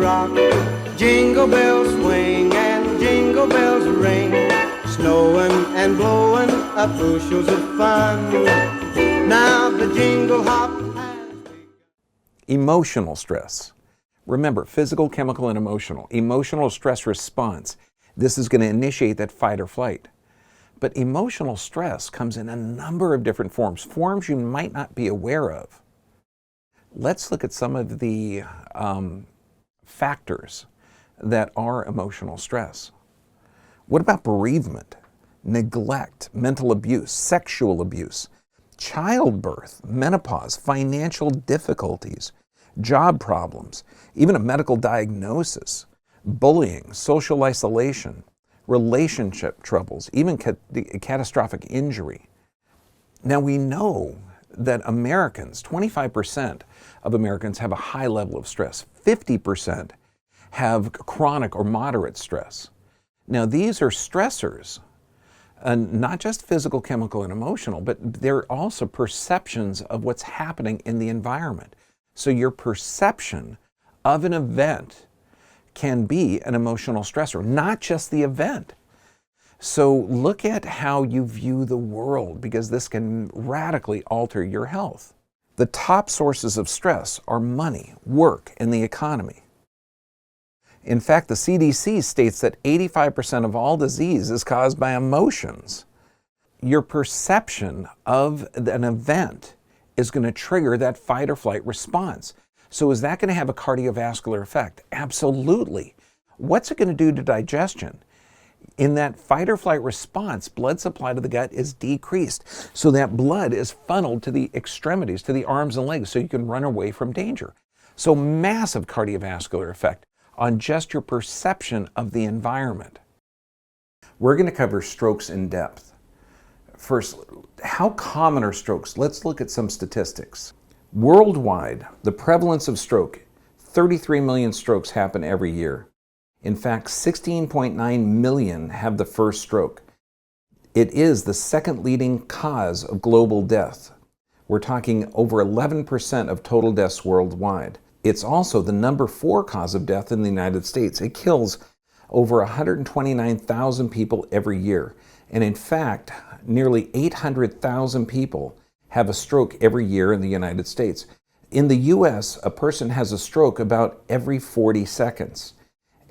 rock. Jingle bells swing and jingle bells ring, snowing and blowing up bushels of fun. Now the jingle hop has begun. Emotional stress. Remember, physical, chemical, and emotional. Emotional stress response. This is going to initiate that fight or flight. But emotional stress comes in a number of different forms, forms you might not be aware of. Let's look at some of the factors that are emotional stress. What about bereavement, neglect, mental abuse, sexual abuse, childbirth, menopause, financial difficulties, job problems, even a medical diagnosis, bullying, social isolation, relationship troubles, even catastrophic injury. Now we know that Americans, 25% of Americans have a high level of stress. 50% have chronic or moderate stress. Now these are stressors, not just physical, chemical, and emotional, but they're also perceptions of what's happening in the environment. So your perception of an event can be an emotional stressor, not just the event. So look at how you view the world, because this can radically alter your health. The top sources of stress are money, work, and the economy. In fact, the CDC states that 85% of all disease is caused by emotions. Your perception of an event is going to trigger that fight or flight response. So is that going to have a cardiovascular effect? Absolutely. What's it going to do to digestion? In that fight or flight response, blood supply to the gut is decreased. So that blood is funneled to the extremities, to the arms and legs, so you can run away from danger. So massive cardiovascular effect on just your perception of the environment. We're going to cover strokes in depth. First, how common are strokes? Let's look at some statistics. Worldwide, the prevalence of stroke, 33 million strokes happen every year. In fact, 16.9 million have the first stroke. It is the second leading cause of global death. We're talking over 11% of total deaths worldwide. It's also the number 4 cause of death in the United States. It kills over 129,000 people every year. And in fact, nearly 800,000 people have a stroke every year in the United States. In the US, a person has a stroke about every 40 seconds.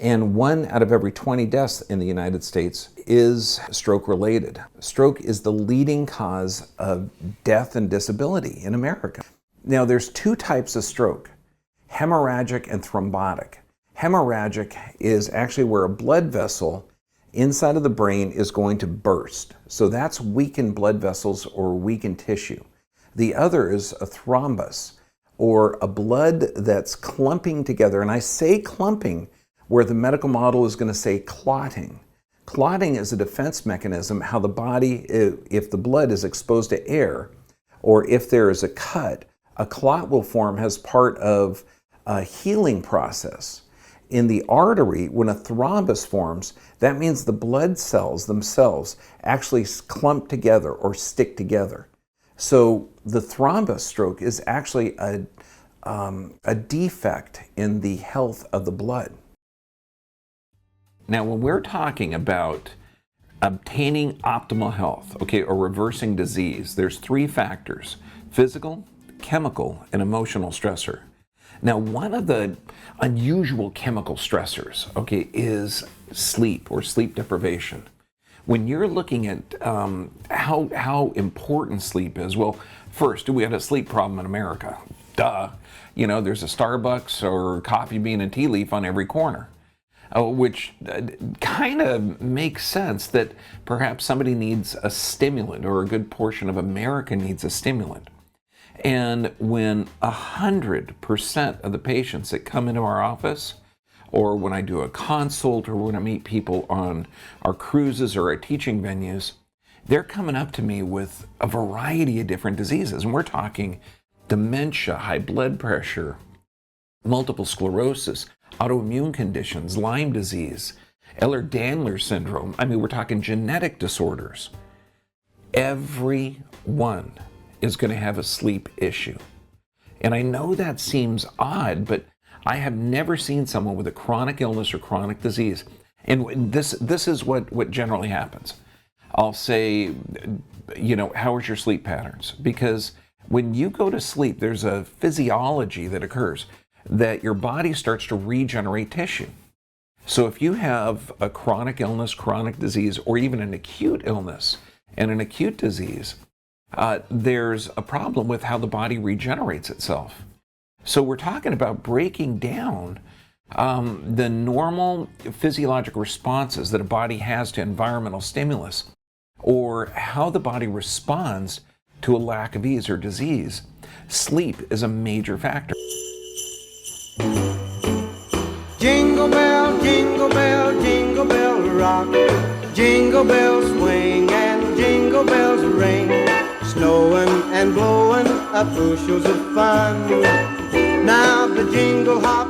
And 1 out of every 20 deaths in the United States is stroke related. Stroke is the leading cause of death and disability in America. Now there's 2 types of stroke, hemorrhagic and thrombotic. Hemorrhagic is actually where a blood vessel inside of the brain is going to burst. So that's weakened blood vessels or weakened tissue. The other is a thrombus, or a blood that's clumping together. And I say clumping where the medical model is going to say clotting. Clotting is a defense mechanism, how the body, if the blood is exposed to air, or if there is a cut, a clot will form as part of a healing process. In the artery, when a thrombus forms, that means the blood cells themselves actually clump together or stick together. So the thrombus stroke is actually a defect in the health of the blood. Now, when we're talking about obtaining optimal health, or reversing disease, there's 3 factors: physical, chemical, and emotional stressor. Now, one of the unusual chemical stressors, is sleep or sleep deprivation. When you're looking at how important sleep is, well, first, we had a sleep problem in America. Duh. There's a Starbucks or Coffee Bean and Tea Leaf on every corner, which kind of makes sense that perhaps somebody needs a stimulant, or a good portion of America needs a stimulant. And when 100% of the patients that come into our office, or when I do a consult, or when I meet people on our cruises or our teaching venues, they're coming up to me with a variety of different diseases. And we're talking dementia, high blood pressure, multiple sclerosis, autoimmune conditions, Lyme disease, Ehlers-Danlos syndrome. We're talking genetic disorders. Everyone is going to have a sleep issue. And I know that seems odd, but I have never seen someone with a chronic illness or chronic disease. And this is what generally happens. I'll say, you know, how is your sleep patterns? Because when you go to sleep, there's a physiology that occurs that your body starts to regenerate tissue. So if you have a chronic illness, chronic disease, or even an acute illness and an acute disease, there's a problem with how the body regenerates itself. So we're talking about breaking down the normal physiologic responses that a body has to environmental stimulus, or how the body responds to a lack of ease or disease. Sleep is a major factor. Jingle bell, jingle bell, jingle bell rock. Jingle bells swing and jingle bells ring. Snowing and blowing up bushels of fun. Now the jingle hop